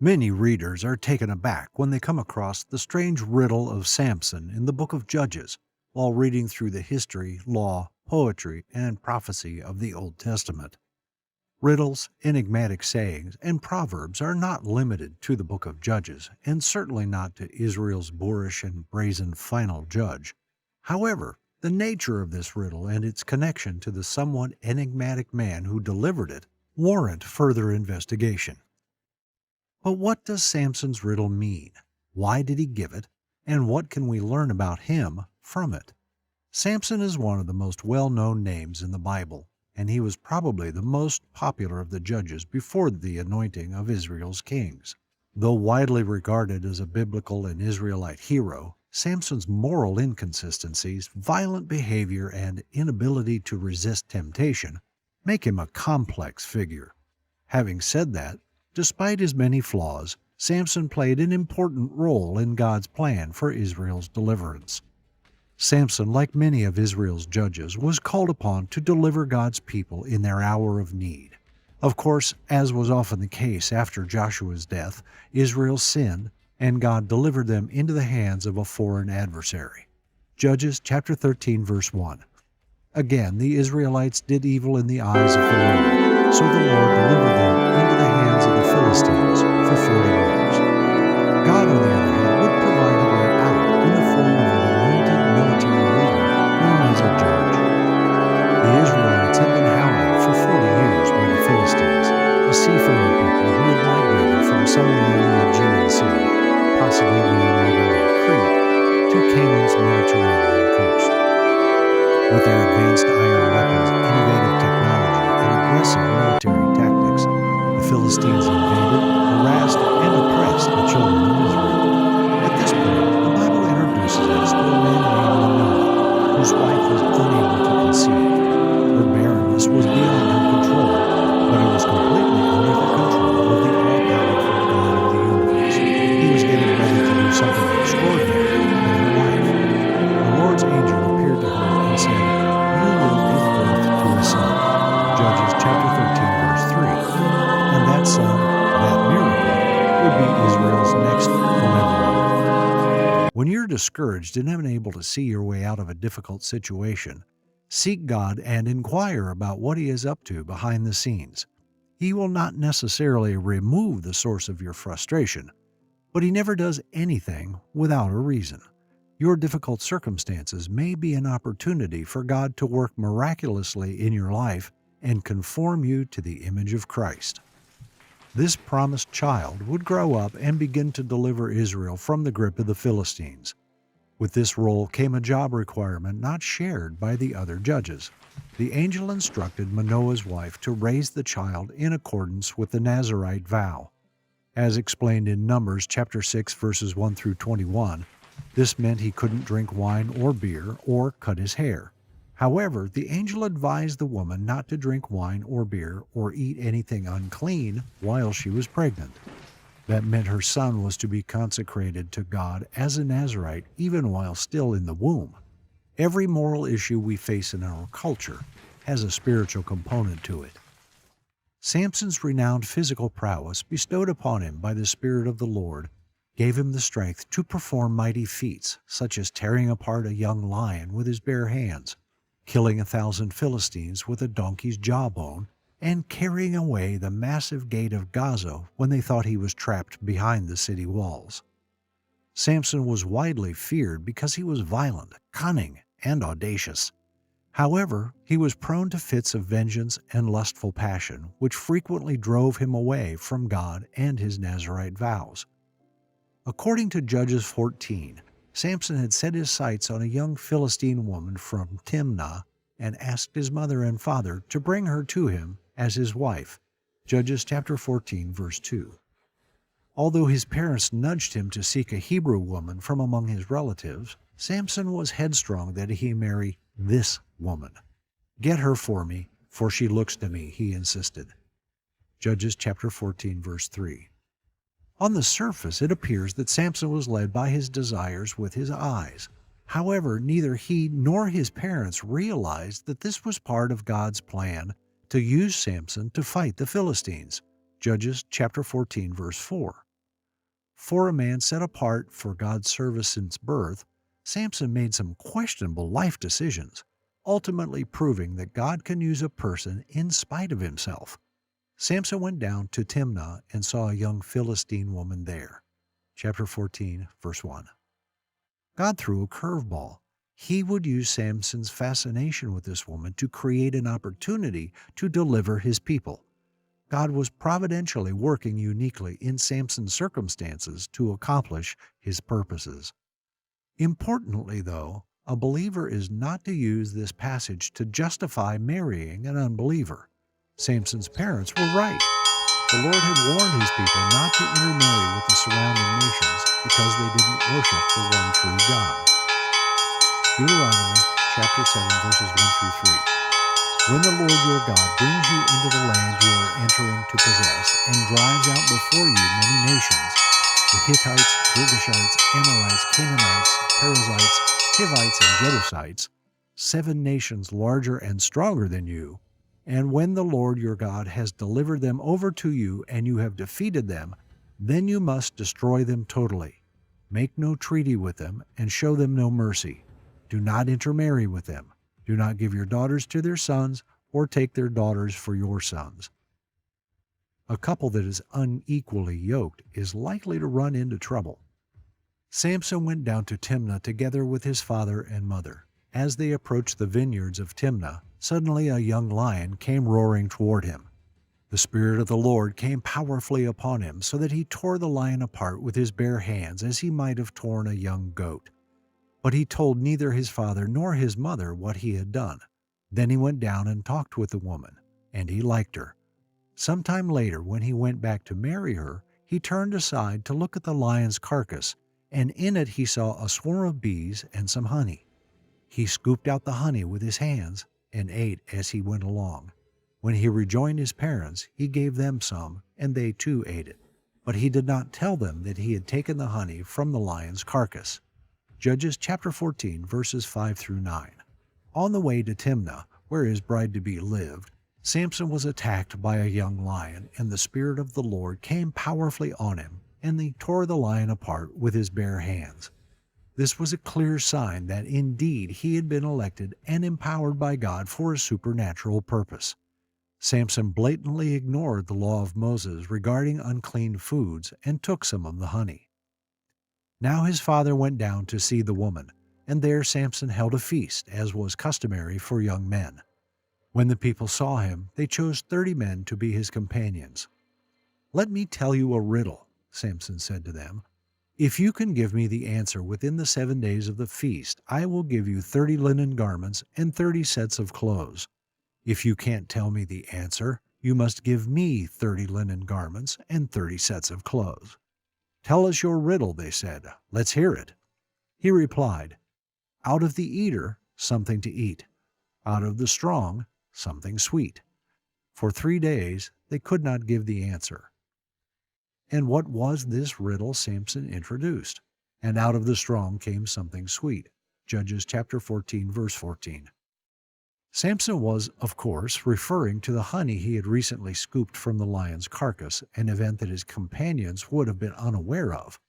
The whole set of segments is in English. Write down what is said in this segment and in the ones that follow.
Many readers are taken aback when they come across the strange riddle of Samson in the book of Judges while reading through the history, law, poetry, and prophecy of the Old Testament. Riddles, enigmatic sayings, and proverbs are not limited to the book of Judges, and certainly not to Israel's boorish and brazen final judge. However, the nature of this riddle and its connection to the somewhat enigmatic man who delivered it warrant further investigation. But what does Samson's riddle mean? Why did he give it? And what can we learn about him from it? Samson is one of the most well-known names in the Bible, and he was probably the most popular of the judges before the anointing of Israel's kings. Though widely regarded as a biblical and Israelite hero, Samson's moral inconsistencies, violent behavior, and inability to resist temptation make him a complex figure. Having said that, despite his many flaws, Samson played an important role in God's plan for Israel's deliverance. Samson, like many of Israel's judges, was called upon to deliver God's people in their hour of need. Of course, as was often the case after Joshua's death, Israel sinned, and God delivered them into the hands of a foreign adversary. Judges chapter 13, verse 1. Again, the Israelites did evil in the eyes of the Lord, so the Lord delivered them into the hands of the Philistines for 40 years. God, on the other hand, would provide a way out in the form of an anointed military leader known as a judge. The Israelites had been hounded for 40 years by the Philistines, a seafaring people who had migrated from somewhere in the Aegean Sea, possibly near modern-day Crete, to Canaan's Mediterranean coast. With their advanced iron weapons, innovative technology, and aggressive military tactics, the Philistines invaded, harassed, and oppressed the children of Israel. At this point, the Bible introduces us to a man named Manoah, whose wife was unable to conceive. Her barrenness was beyond her control, but it was completely under the control of the all-powerful God of the universe. He was getting ready to do something extraordinary with her life. The Lord's angel appeared to her and said, "You will give birth to a son." Judges chapter 13, verse 3. And that son, that miracle, would be Israel's next deliverer. When you're discouraged and unable to see your way out of a difficult situation, seek God and inquire about what He is up to behind the scenes. He will not necessarily remove the source of your frustration, but He never does anything without a reason. Your difficult circumstances may be an opportunity for God to work miraculously in your life and conform you to the image of Christ. This promised child would grow up and begin to deliver Israel from the grip of the Philistines. With this role came a job requirement not shared by the other judges. The angel instructed Manoah's wife to raise the child in accordance with the Nazirite vow. As explained in Numbers chapter 6, verses 1 through 21, this meant he couldn't drink wine or beer or cut his hair. However, the angel advised the woman not to drink wine or beer or eat anything unclean while she was pregnant. That meant her son was to be consecrated to God as a Nazirite even while still in the womb. Every moral issue we face in our culture has a spiritual component to it. Samson's renowned physical prowess bestowed upon him by the Spirit of the Lord gave him the strength to perform mighty feats, such as tearing apart a young lion with his bare hands, killing 1,000 Philistines with a donkey's jawbone, and carrying away the massive gate of Gaza when they thought he was trapped behind the city walls. Samson was widely feared because he was violent, cunning, and audacious. However, he was prone to fits of vengeance and lustful passion, which frequently drove him away from God and his Nazirite vows. According to Judges 14, Samson had set his sights on a young Philistine woman from Timnah and asked his mother and father to bring her to him as his wife. Judges chapter 14, verse 2. Although his parents nudged him to seek a Hebrew woman from among his relatives, Samson was headstrong that he marry this woman. "Get her for me, for she looks to me," he insisted. Judges chapter 14, verse 3. On the surface, it appears that Samson was led by his desires with his eyes. However, neither he nor his parents realized that this was part of God's plan to use Samson to fight the Philistines. Judges chapter 14, verse 4. For a man set apart for God's service since birth, Samson made some questionable life decisions, ultimately proving that God can use a person in spite of himself. Samson went down to Timnah and saw a young Philistine woman there. Chapter 14, verse 1. God threw a curveball. He would use Samson's fascination with this woman to create an opportunity to deliver his people. God was providentially working uniquely in Samson's circumstances to accomplish his purposes. Importantly, though, a believer is not to use this passage to justify marrying an unbeliever. Samson's parents were right. The Lord had warned his people not to intermarry with the surrounding nations because they didn't worship the one true God. Deuteronomy chapter 7, verses 1 through 3. When the Lord your God brings you into the land you are entering to possess and drives out before you many nations, the Hittites, Girgashites, Amorites, Canaanites, Perizzites, Hivites, and Jebusites, 7 nations larger and stronger than you, and when the Lord your God has delivered them over to you and you have defeated them, then you must destroy them totally. Make no treaty with them and show them no mercy. Do not intermarry with them. Do not give your daughters to their sons or take their daughters for your sons. A couple that is unequally yoked is likely to run into trouble. Samson went down to Timnah together with his father and mother. As they approached the vineyards of Timnah, suddenly a young lion came roaring toward him. The Spirit of the Lord came powerfully upon him so that he tore the lion apart with his bare hands as he might have torn a young goat. But he told neither his father nor his mother what he had done. Then he went down and talked with the woman, and he liked her. Sometime later, when he went back to marry her, he turned aside to look at the lion's carcass, and in it he saw a swarm of bees and some honey. He scooped out the honey with his hands and ate as he went along. When he rejoined his parents, he gave them some, and they too ate it. But he did not tell them that he had taken the honey from the lion's carcass. Judges chapter 14, verses 5 through 9. On the way to Timnah, where his bride-to-be lived, Samson was attacked by a young lion, and the Spirit of the Lord came powerfully on him, and he tore the lion apart with his bare hands. This was a clear sign that indeed he had been elected and empowered by God for a supernatural purpose. Samson blatantly ignored the law of Moses regarding unclean foods and took some of the honey. Now his father went down to see the woman, and there Samson held a feast, as was customary for young men. When the people saw him, they chose 30 men to be his companions. "Let me tell you a riddle," Samson said to them. "If you can give me the answer within the 7 days of the feast, I will give you 30 linen garments and 30 sets of clothes. If you can't tell me the answer, you must give me 30 linen garments and 30 sets of clothes." "Tell us your riddle," they said. "Let's hear it." He replied, "Out of the eater, something to eat. Out of the strong, something sweet." For 3 days they could not give the answer. And what was this riddle Samson introduced? And out of the strong came something sweet. Judges chapter 14, verse 14. Samson was, of course, referring to the honey he had recently scooped from the lion's carcass, an event that his companions would have been unaware of.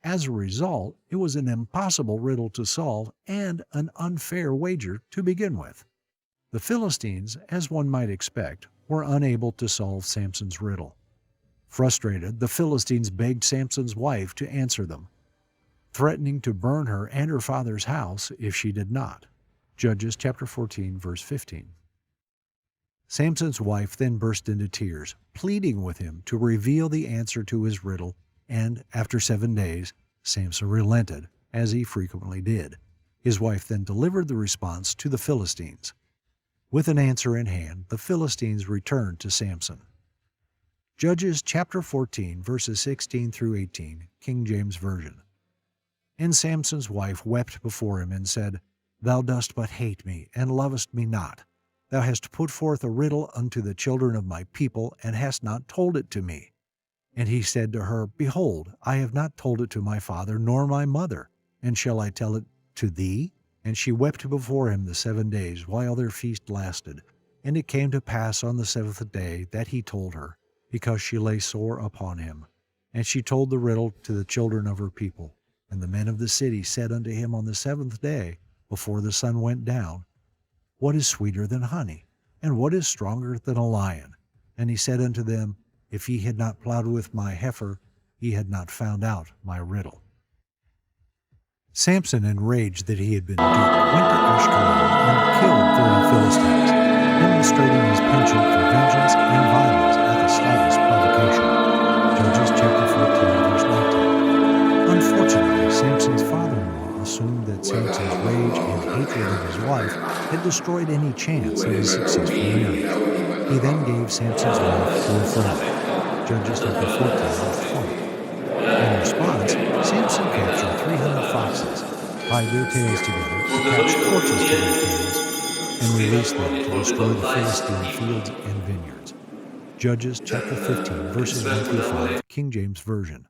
As a result, it was an impossible riddle to solve and an unfair wager to begin with. The Philistines, as one might expect, were unable to solve Samson's riddle. Frustrated, the Philistines begged Samson's wife to answer them, threatening to burn her and her father's house if she did not. Judges chapter 14, verse 15. Samson's wife then burst into tears, pleading with him to reveal the answer to his riddle, and after 7 days, Samson relented, as he frequently did. His wife then delivered the response to the Philistines. With an answer in hand, the Philistines returned to Samson. Judges chapter 14, verses 16 through 18, King James Version. And Samson's wife wept before him and said, "Thou dost but hate me, and lovest me not. Thou hast put forth a riddle unto the children of my people, and hast not told it to me." And he said to her, "Behold, I have not told it to my father nor my mother, and shall I tell it to thee?" And she wept before him the 7 days while their feast lasted. And it came to pass on the 7th day that he told her, because she lay sore upon him. And she told the riddle to the children of her people. And the men of the city said unto him on the seventh day, before the sun went down, What is sweeter than honey? And what is stronger than a lion? And he said unto them, If ye had not plowed with my heifer, ye had not found out my riddle. Samson, enraged that he had been duped, went to Ashkelon and killed 30 Philistines, demonstrating his penchant for vengeance and violence at the slightest provocation. Judges chapter 14, verse 19. Unfortunately, Samson's father-in-law assumed that Samson's rage and hatred of his wife had destroyed any chance of his successful marriage. He then gave Samson's wife to a friend. Judges chapter 14, verse 20. In response, Samson captured 300 foxes, tied their tails together, attached torches to their tails, and released them to destroy the Philistine fields and vineyards. Judges chapter 15, verses 1 through 5, King James Version.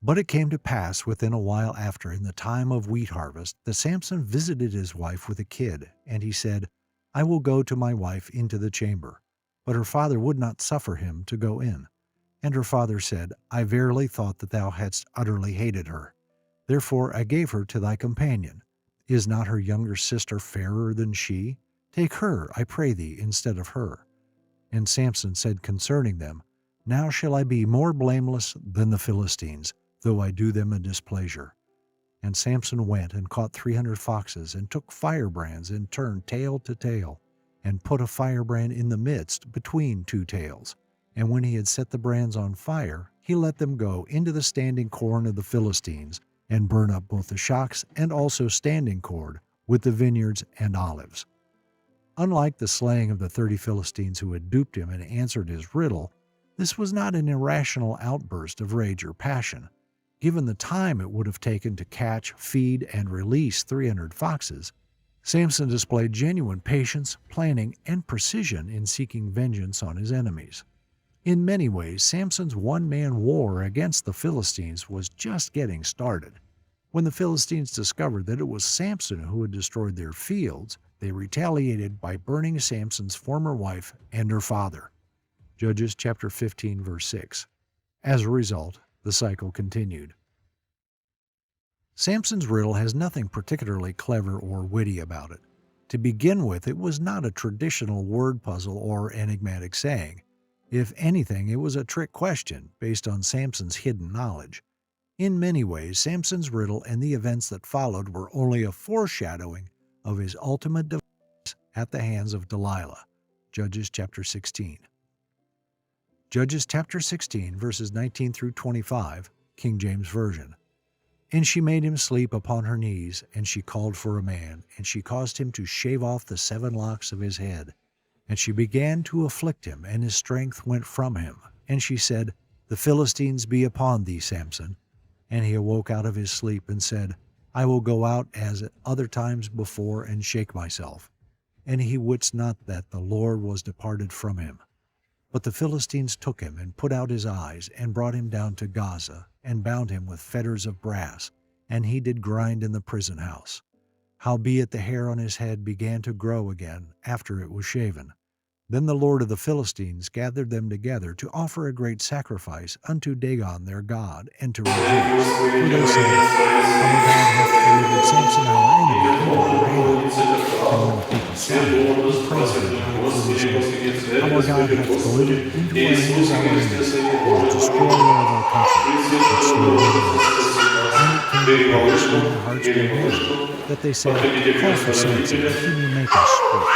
But it came to pass within a while after, in the time of wheat harvest, that Samson visited his wife with a kid, and he said, I will go to my wife into the chamber. But her father would not suffer him to go in. And her father said, I verily thought that thou hadst utterly hated her. Therefore I gave her to thy companion. Is not her younger sister fairer than she? Take her, I pray thee, instead of her. And Samson said concerning them, Now shall I be more blameless than the Philistines, though I do them a displeasure. And Samson went and caught 300 foxes, and took firebrands, and turned tail to tail, and put a firebrand in the midst between two tails. And when he had set the brands on fire, he let them go into the standing corn of the Philistines, and burn up both the shocks and also standing cord, with the vineyards and olives. Unlike the slaying of the 30 Philistines who had duped him and answered his riddle, this was not an irrational outburst of rage or passion. Given the time it would have taken to catch, feed, and release 300 foxes, Samson displayed genuine patience, planning, and precision in seeking vengeance on his enemies. In many ways, Samson's one-man war against the Philistines was just getting started. When the Philistines discovered that it was Samson who had destroyed their fields, they retaliated by burning Samson's former wife and her father. Judges chapter 15, verse 6. As a result, the cycle continued. Samson's riddle has nothing particularly clever or witty about it. To begin with, it was not a traditional word puzzle or enigmatic saying. If anything, it was a trick question based on Samson's hidden knowledge. In many ways, Samson's riddle and the events that followed were only a foreshadowing of his ultimate demise at the hands of Delilah. Judges chapter 16. Judges chapter 16, verses 19 through 25, King James Version. And she made him sleep upon her knees, and she called for a man, and she caused him to shave off the 7 locks of his head. And she began to afflict him, and his strength went from him. And she said, The Philistines be upon thee, Samson. And he awoke out of his sleep, and said, I will go out as at other times before, and shake myself. And he wist not that the Lord was departed from him. But the Philistines took him, and put out his eyes, and brought him down to Gaza, and bound him with fetters of brass, and he did grind in the prison house. Howbeit the hair on his head began to grow again after it was shaven. Then the Lord of the Philistines gathered them together to offer a great sacrifice unto Dagon their god, and to rejoice. For they said, Our God hath delivered Samson our enemy into our hand. And when the people saw him, they praised their God, for they said, Our God hath delivered into our hands our enemy, the destroyer of our country, that slew many of us. And it came to pass, when their hearts grew merry, that they said, Call for Samson, that he may make us sport.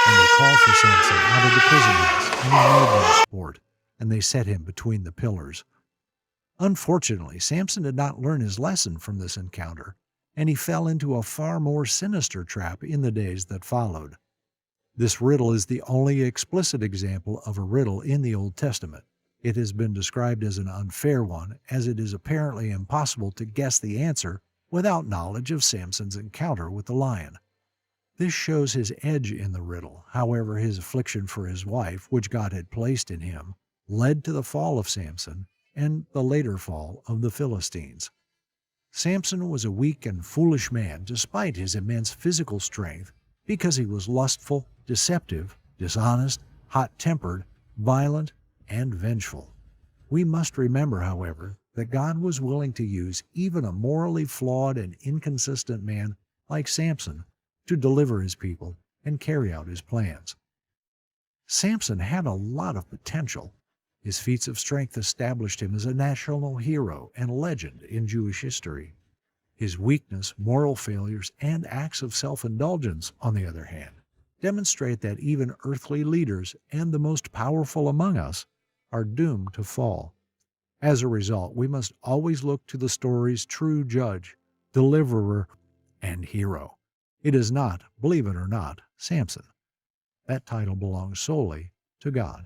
And they called for Samson out of the prison house, and he made them sport, and they set him between the pillars. Unfortunately, Samson did not learn his lesson from this encounter, and he fell into a far more sinister trap in the days that followed. This riddle is the only explicit example of a riddle in the Old Testament. It has been described as an unfair one, as it is apparently impossible to guess the answer without knowledge of Samson's encounter with the lion. This shows his edge in the riddle. However, his affliction for his wife, which God had placed in him, led to the fall of Samson and the later fall of the Philistines. Samson was a weak and foolish man despite his immense physical strength, because he was lustful, deceptive, dishonest, hot-tempered, violent, and vengeful. We must remember, however, that God was willing to use even a morally flawed and inconsistent man like Samson to deliver his people and carry out his plans. Samson had a lot of potential. His feats of strength established him as a national hero and legend in Jewish history. His weakness, moral failures, and acts of self-indulgence, on the other hand, demonstrate that even earthly leaders and the most powerful among us are doomed to fall. As a result, we must always look to the story's true judge, deliverer, and hero. It is not, believe it or not, Samson. That title belongs solely to God.